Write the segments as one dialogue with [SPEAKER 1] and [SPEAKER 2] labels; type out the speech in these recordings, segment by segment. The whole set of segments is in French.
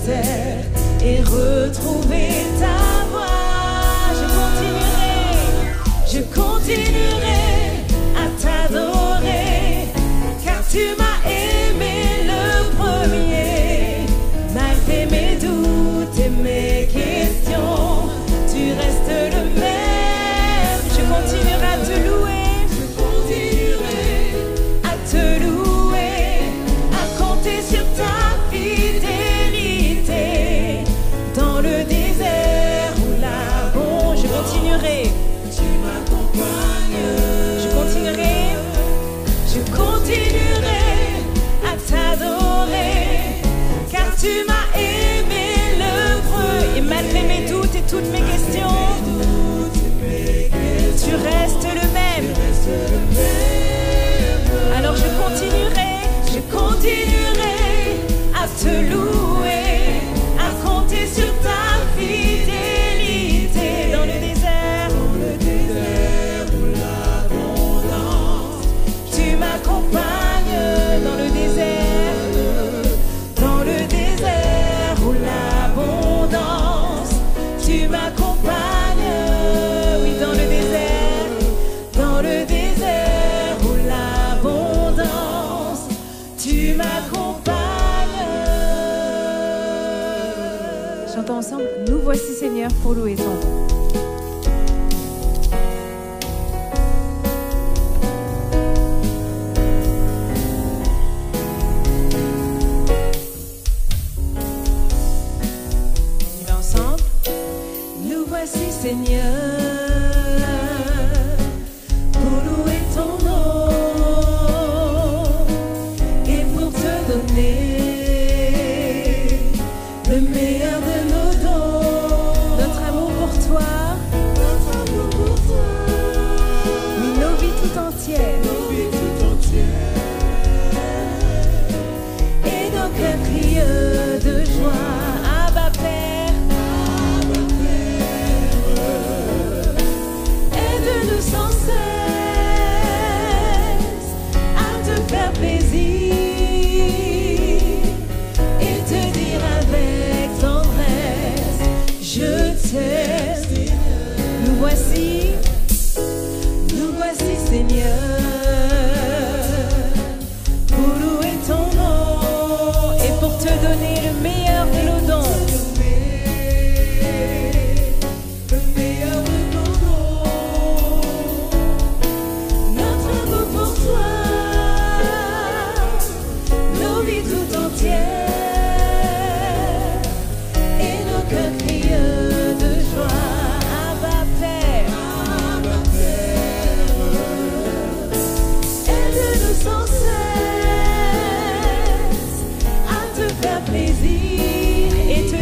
[SPEAKER 1] terre et retrouver ta voix. Je continuerai à t'adorer, car tu m'as aimé le premier. Malgré mes doutes et mes questions, tu restes le même. Je continuerai à te louer, je continuerai à te louer, à compter sur ta fidélité. Dans le désert ou là-bas, je continuerai. Tu m'accompagnes. Je continuerai à t'adorer, car tu m'as aimé le premier. Et malgré mes doutes et toutes mes questions, tu restes le même. Alors je continuerai à te louer, à compter sur ta fidélité. Dans le désert ou l'abondance, tu m'accompagnes. Dans le désert ou l'abondance, tu m'accompagnes. Oui, dans le désert ou l'abondance, tu m'accompagnes.
[SPEAKER 2] Chantons ensemble, nous voici Seigneur pour louer ton nom.
[SPEAKER 1] On y va ensemble. Nous voici Seigneur pour louer ton nom et pour te donner le meilleur de nos dons. Notre amour pour toi, oui, nos vies tout entières, et nos cœurs crient de joie. Abba Père, aide-nous sans cesse à te faire plaisir et te dire avec tendresse, je t'aime. Nous voici Seigneur, pour louer ton nom et pour te donner le meilleur de nos dons. Le meilleur de nos dons. Notre amour pour toi, nos vies tout entières, et nos cœurs crient de joie. Abba Père, aide-nous sans cesse à te faire plaisir et te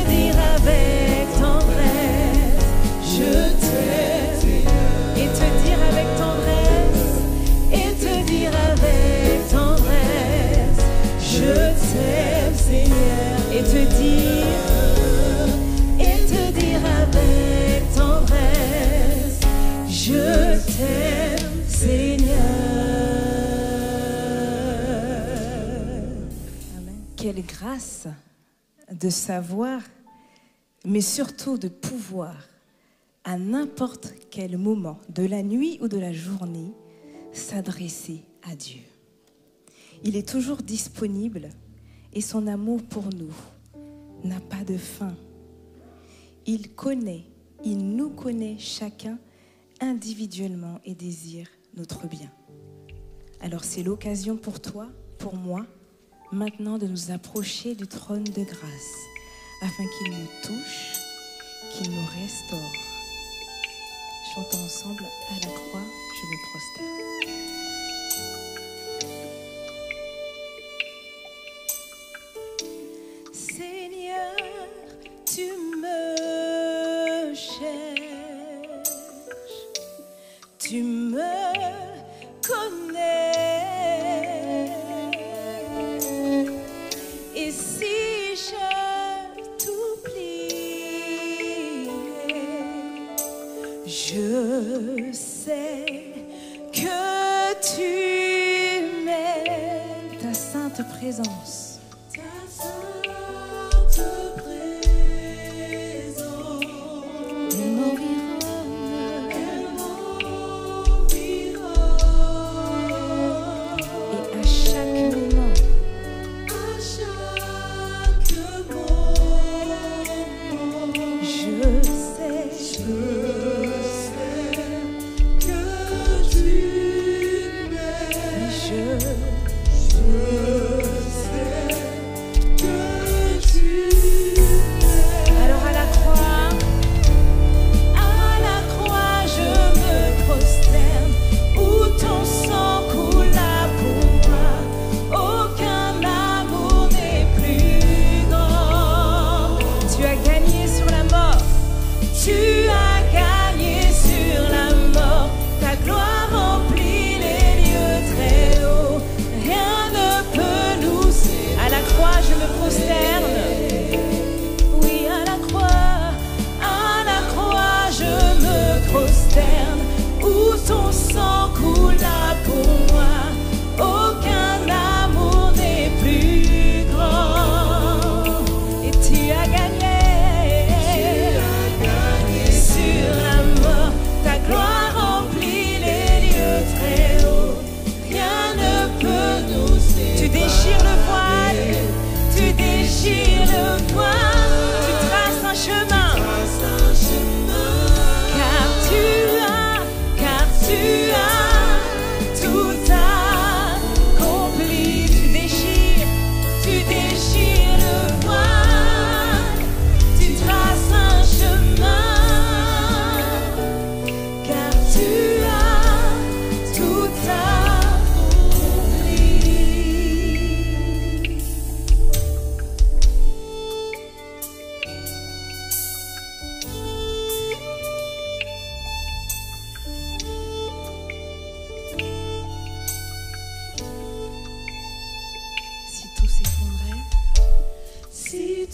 [SPEAKER 1] dire avec tendresse, je t'aime. Et te dire avec tendresse, et te dire avec tendresse, je t'aime Seigneur. Et te dire avec tendresse, je t'aime Seigneur.
[SPEAKER 2] Quelle grâce de savoir, mais surtout de pouvoir, à n'importe quel moment de la nuit ou de la journée, s'adresser à Dieu. Il est toujours disponible et son amour pour nous n'a pas de fin. Il nous connaît chacun individuellement et désire notre bien. Alors c'est l'occasion pour toi, pour moi, maintenant de nous approcher du trône de grâce, afin qu'il nous touche, qu'il nous restaure. Chantons ensemble à la croix, je me prosterne.
[SPEAKER 1] Seigneur, tu me cherches, tu me connais, et si je t'oublie, je sais que tu m'aimes.
[SPEAKER 2] Ta sainte présence,
[SPEAKER 1] Ta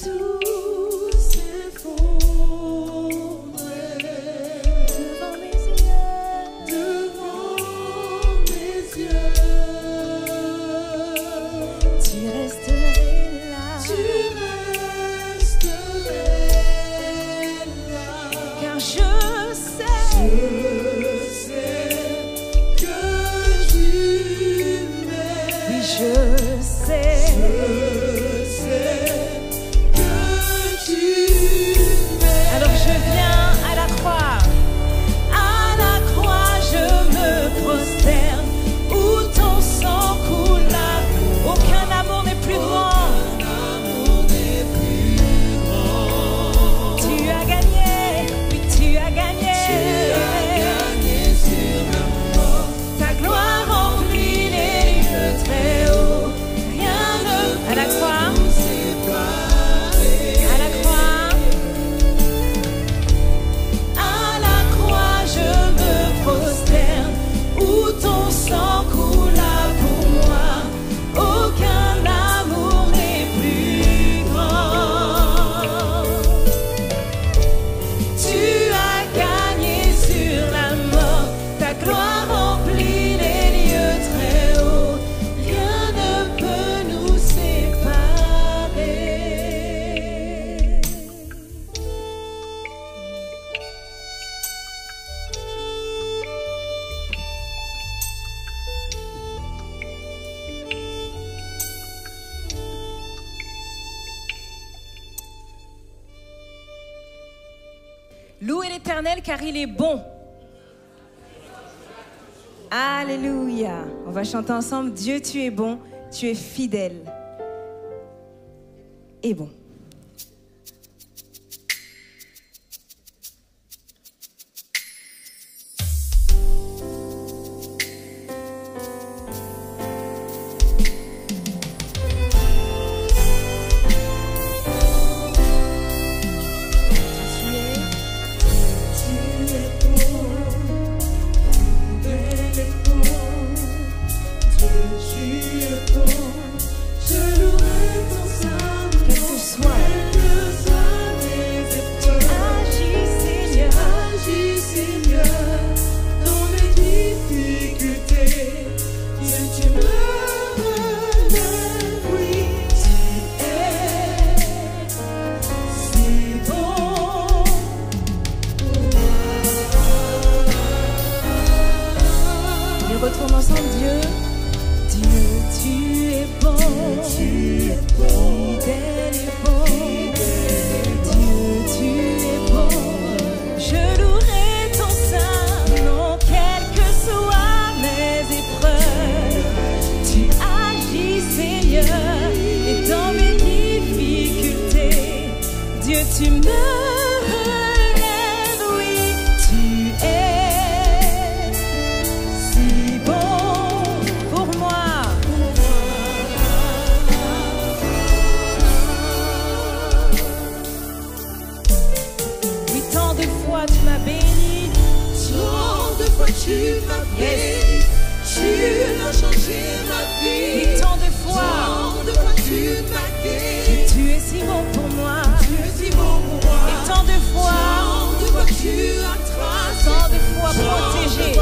[SPEAKER 1] tout s'effondrer devant mes yeux. Tu resterais là. Car je sais que tu m'aimes. Oui, je sais que tu m'aimes. Alors je viens à la croix. À la croix je me prosterne. Où ton sang coula. Aucun amour n'est plus grand. Tu as gagné. Oui, tu as gagné. Ta gloire remplit les lieux très hauts. Rien ne... À la croix. À la croix. À la croix je me prosterne. Où ton sang coula pour moi. Aucun amour n'est plus grand. Tu as gagné sur la mort. Ta gloire remplit les lieux très hauts. Rien ne peut nous séparer. Louez l'Éternel car il est bon. Alléluia. On va chanter ensemble. Dieu, tu es bon, tu es fidèle et bon. Retourne ensemble, Dieu. Dieu, tu es bon, fidèle et bon. Dieu, tu es bon. Je louerai ton saint nom, quelles que soient mes épreuves. Tu agis, Seigneur, et dans mes difficultés, Dieu, tu me relèves, oui, tu es. Tu m'as béni, tant de fois tu m'as béni, tu as changé ma vie. Et tant de fois tu m'as guéri. Tu es si bon pour moi, tu es si bon pour moi. Et tant de fois tu as tracé, tant de fois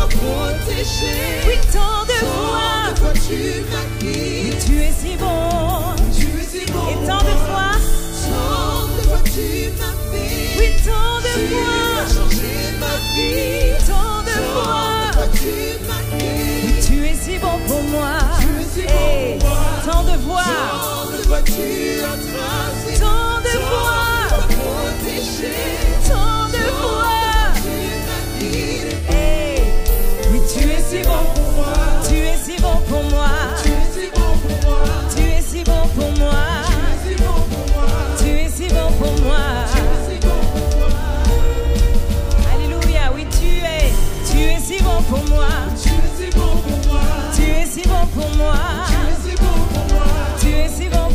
[SPEAKER 1] protégé. Oui, tant de fois tu m'as guéri. Tu es si bon, tu es si bon. Et tant de fois tu m'as béni. Oui, tant de fois. Tant de fois tu m'as guéri. Tu es si bon pour moi. Hey, tant de fois tu as tracé. Tant de fois protégé. Tant de fois tu m'as guéri. Hey, oui, tu es si bon pour moi. Tu es si bon pour moi. Tu es si bon pour moi. Tu es si bon pour moi. Tu es si bon pour moi. Tu es si bon pour moi. Tu es si bon pour moi. Tu es si bon pour moi. Tu es si bon pour moi. Tu es si bon. Tu es si bon.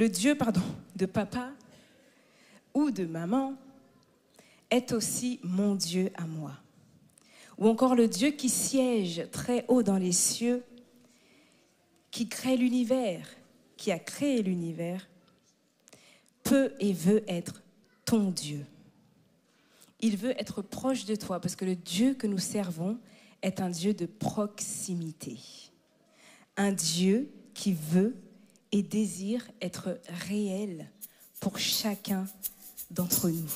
[SPEAKER 2] le Dieu, de papa ou de maman est aussi mon Dieu à moi. Ou encore le Dieu qui siège très haut dans les cieux, qui crée l'univers, qui a créé l'univers, peut et veut être ton Dieu. Il veut être proche de toi parce que le Dieu que nous servons est un Dieu de proximité. Un Dieu qui veut et désire être réel pour chacun d'entre nous.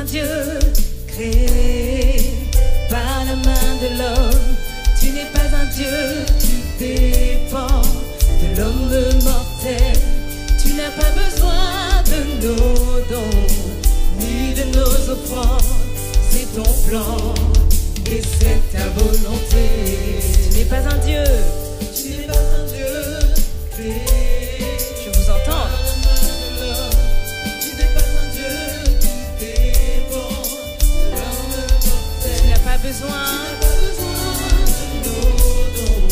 [SPEAKER 1] Dieu créé par la main de l'homme, tu n'es pas un Dieu qui dépend de l'homme mortel. Tu n'as pas besoin de nos dons ni de nos offrandes. C'est ton plan et c'est ta volonté. Tu n'es pas un Dieu, tu n'es pas un Dieu créé. Je vous entends. Besoin de nos dons,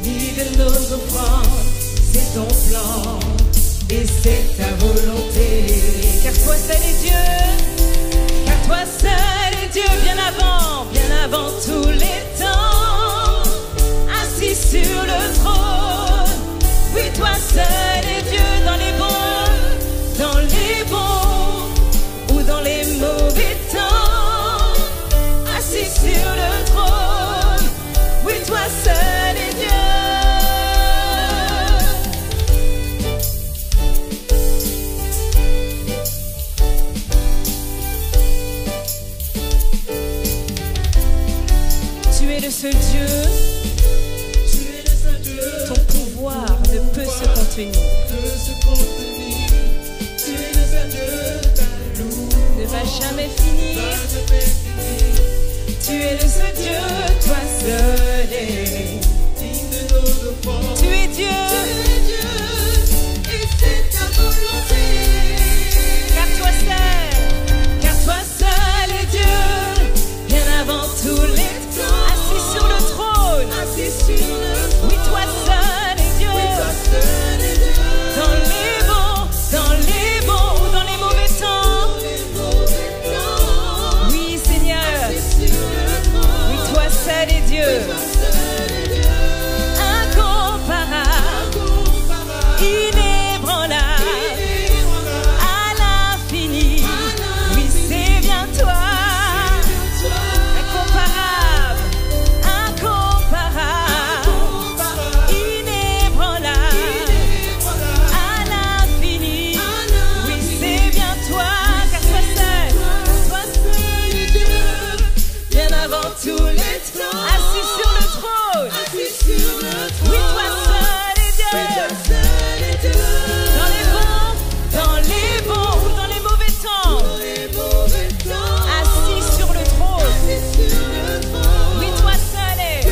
[SPEAKER 1] ni de nos offrandes. C'est ton plan et c'est ta volonté. Car toi seul est Dieu, car toi seul est Dieu bien avant tous les temps. Assis sur le trône, oui toi seul est Dieu dans les bons ou dans les mauvais temps. Sur le trône, oui toi seul est Dieu. Tu es le seul Dieu, ton pouvoir ne peut se contenir. Tu es le seul Dieu, ta louange ne va jamais finir. Tu es le seul Dieu, toi seul est digne de nos offrandes. Tu es Dieu, et c'est ta volonté. Car toi seul est Dieu, bien avant tous les temps. Assis sur le trône, oui toi seul est Dieu. Dans les bons ou dans les mauvais temps. Oui Seigneur. Toi seul est Dieu, incomparable, inébranlable, à l'infini. Oui, c'est bien toi, incomparable, inébranlable, à l'infini. Oui, c'est bien toi, car toi seul est Dieu, bien avant tous les temps. Assis sur le trône, oui toi seul est Dieu. Dans les bons ou dans les mauvais temps. Assis sur le trône, oui toi seul est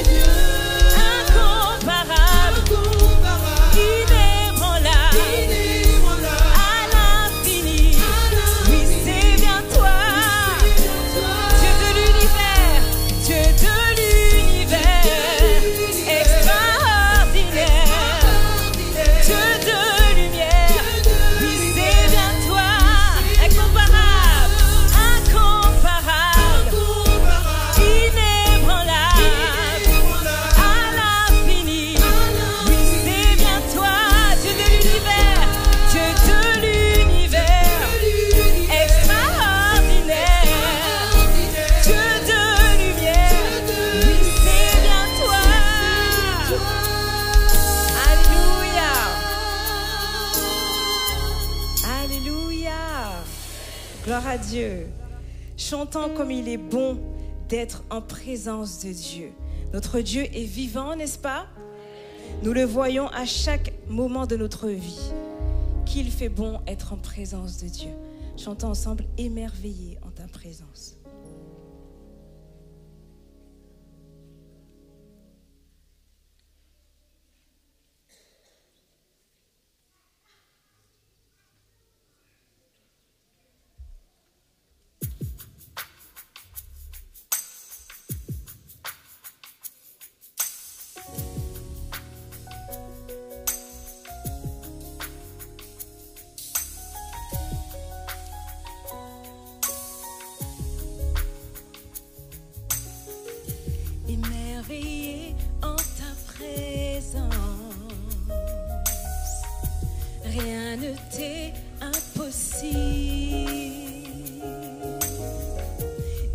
[SPEAKER 1] Dieu. Incomparable, inébranlable, à l'infini. Oui c'est bien toi. Dieu de l'univers, extraordinaire, Dieu de lumière, oui c'est bien toi, incomparable, inébranlable, à l'infini, oui c'est bien toi, Dieu de l'univers, extraordinaire, Dieu de
[SPEAKER 2] gloire à Dieu. Chantons comme il est bon d'être en présence de Dieu. Notre Dieu est vivant, n'est-ce pas? Nous le voyons à chaque moment de notre vie, qu'il fait bon être en présence de Dieu. Chantons ensemble émerveillés en ta présence.
[SPEAKER 1] Émerveillé en ta présence, rien ne t'est impossible.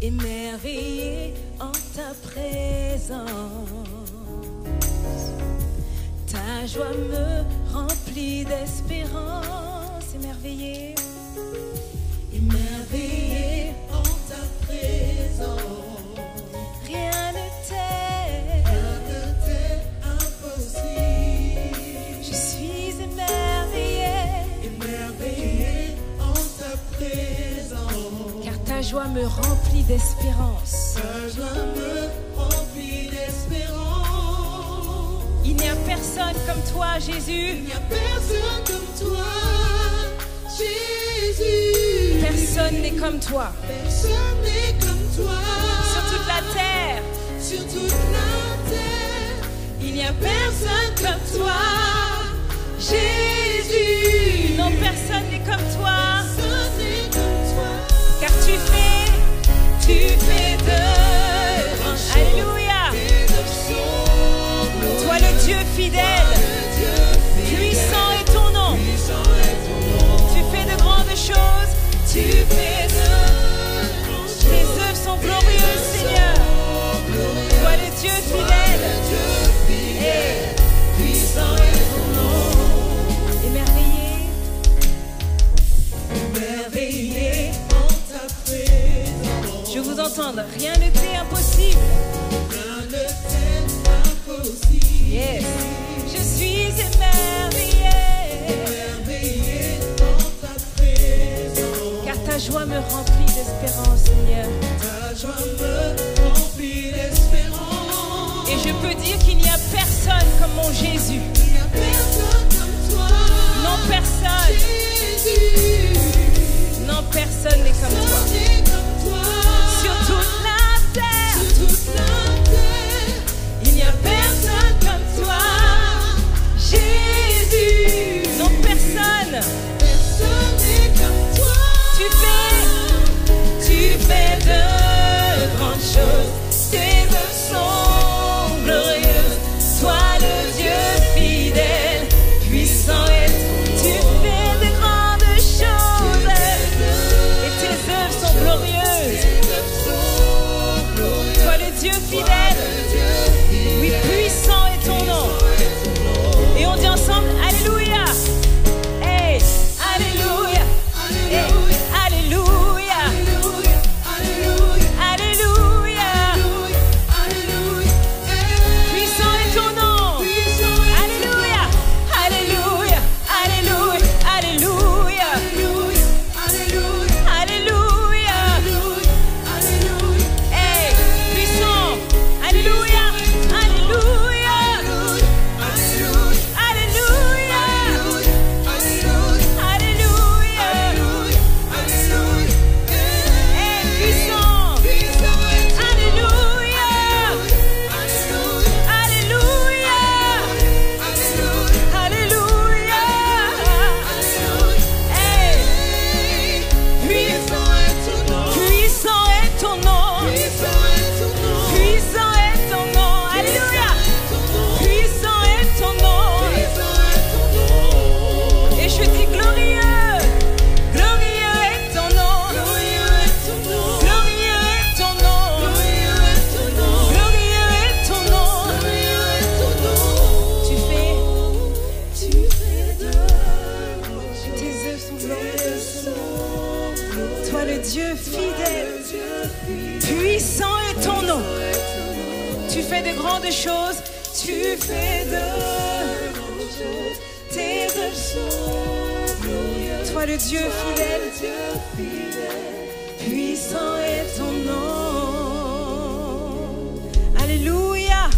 [SPEAKER 1] Émerveillé en ta présence, ta joie me remplit d'espérance. Émerveillé, émerveillé en ta présence. Rien ne t'est impossible. Je suis émerveillé, émerveillé en ta présence.
[SPEAKER 2] Car ta joie me remplit d'espérance.
[SPEAKER 1] Ta joie me remplit d'espérance.
[SPEAKER 2] Il n'y a personne comme toi, Jésus.
[SPEAKER 1] Il n'y a personne comme toi, Jésus.
[SPEAKER 2] Personne n'est comme toi.
[SPEAKER 1] Personne n'est comme toi.
[SPEAKER 2] Sur toute la terre.
[SPEAKER 1] Sur toute la terre, il n'y a personne comme toi, Jésus.
[SPEAKER 2] Non, personne n'est comme toi.
[SPEAKER 1] Personne n'est comme toi.
[SPEAKER 2] Car tu fais de grandes choses. Alléluia. Toi le Dieu fidèle, puissant est ton nom. Tu fais de grandes choses.
[SPEAKER 1] Tu fais de
[SPEAKER 2] Tes œuvres sont glorieuses, Seigneur. Toi le Dieu fidèle,
[SPEAKER 1] puissant est ton nom.
[SPEAKER 2] émerveillé,
[SPEAKER 1] Émerveillé en ta présence.
[SPEAKER 2] je vous entends, rien ne t'est impossible.
[SPEAKER 1] Rien ne t'est impossible.
[SPEAKER 2] Yes. Je suis émerveillé,
[SPEAKER 1] Émerveillé en ta présence.
[SPEAKER 2] car ta joie me remplit d'espérance, Seigneur.
[SPEAKER 1] Ta joie me remplit d'espérance.
[SPEAKER 2] Et je peux dire qu'il n'y a personne comme mon Jésus.
[SPEAKER 1] Il n'y a personne comme toi.
[SPEAKER 2] Non, personne.
[SPEAKER 1] Jésus.
[SPEAKER 2] Non, personne n'est comme toi.
[SPEAKER 1] Personne n'est comme toi.
[SPEAKER 2] Sur toute la terre,
[SPEAKER 1] Sur toute la terre, il n'y a personne comme toi. Jésus.
[SPEAKER 2] non, personne.
[SPEAKER 1] Personne n'est comme toi.
[SPEAKER 2] Tu fais de grandes choses. Tes œuvres sont glorieuses. Sois le Dieu fidèle, puissant est. Tu fais de grandes choses. Et tes œuvres sont glorieuses. Toi le Dieu fidèle, oui, puissant est ton nom. Et on dit ensemble, Alléluia. Hey, Alléluia. Hey, Alléluia. Alléluia. Puissant est ton nom. Alléluia. Alléluia. Alléluia. Alléluia. Alléluia. Hey, puissant. Alléluia. Alléluia. Alléluia. Alléluia. Hey, puissant. Alléluia. Alléluia. Alléluia. Hey, puissant est ton nom. Puissant est ton nom. Alléluia. Puissant est ton nom. Et je dis glorieux. Glorieux est ton nom. Glorieux est ton nom. Glorieux est ton nom. Tu fais de tes œuvres sont glorieuses. Toi le Dieu fidèle, puissant est ton nom. Tu fais de grandes choses. Tu fais de grandes choses. Tes œuvres sont glorieuses. toi le Dieu fidèle. Puissant est ton nom. Alléluia.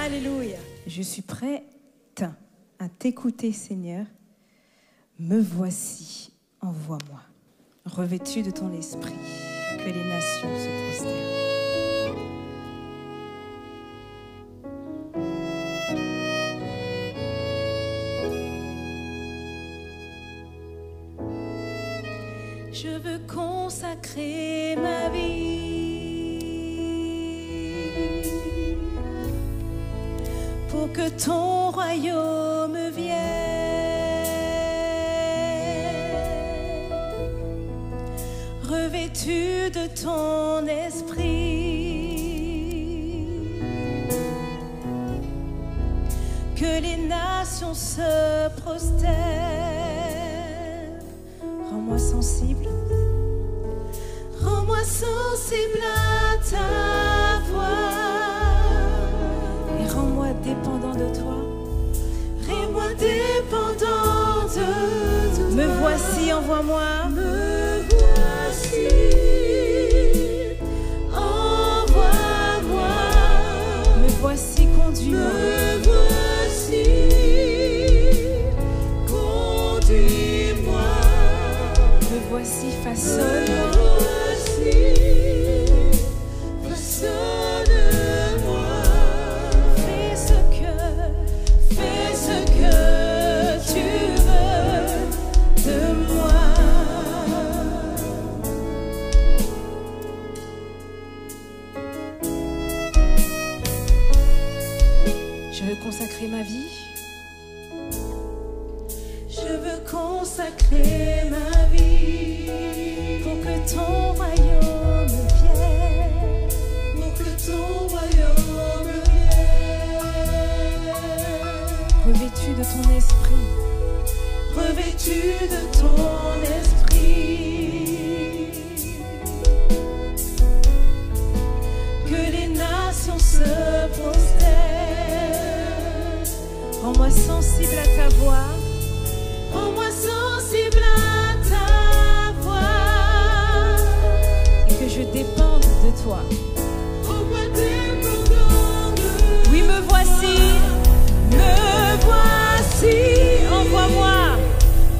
[SPEAKER 2] Alléluia. Je suis prête à t'écouter, Seigneur. Me voici, envoie-moi. Revêtu de ton esprit, que les nations se prosternent. Je veux consacrer ma vie pour que ton royaume vienne, revêtu de ton esprit, que les nations se prosternent. Rends-moi sensible. Rends-moi sensible à ta voix. Et rends-moi dépendant de toi. Rends-moi dépendant de toi. Me voici, envoie-moi. Me voici, envoie-moi. Me voici, conduis-moi. Me voici, conduis-moi. Me voici, façonne-moi. Consacrer ma vie. Je veux consacrer ma vie pour que ton royaume vienne, pour que ton royaume vienne, revêtu de ton esprit, revêtu de ton esprit, que les nations se prosternent. Rends-moi sensible à ta voix. Rends-moi sensible à ta voix. Et que je dépende de toi. Rends-moi dépendant de toi. Oui, me voici. Me voici. Envoie-moi.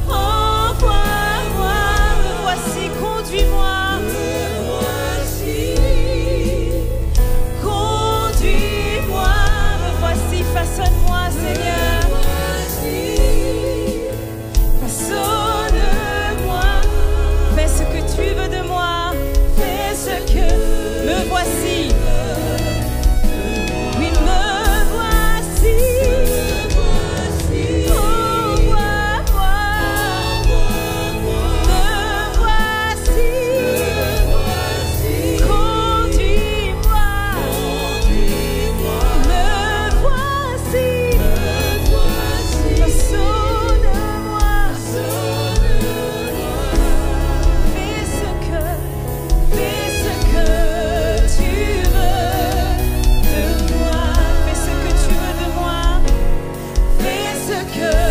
[SPEAKER 2] Envoie-moi. Me voici. Conduis-moi. Me voici. Conduis-moi. Me voici. Façonne-moi, Seigneur. Me voici, oui, me voici, envoie-moi, me voici, conduis-moi, me voici, façonne-moi, fais ce que tu veux de moi, fais ce que tu veux de moi, fais ce que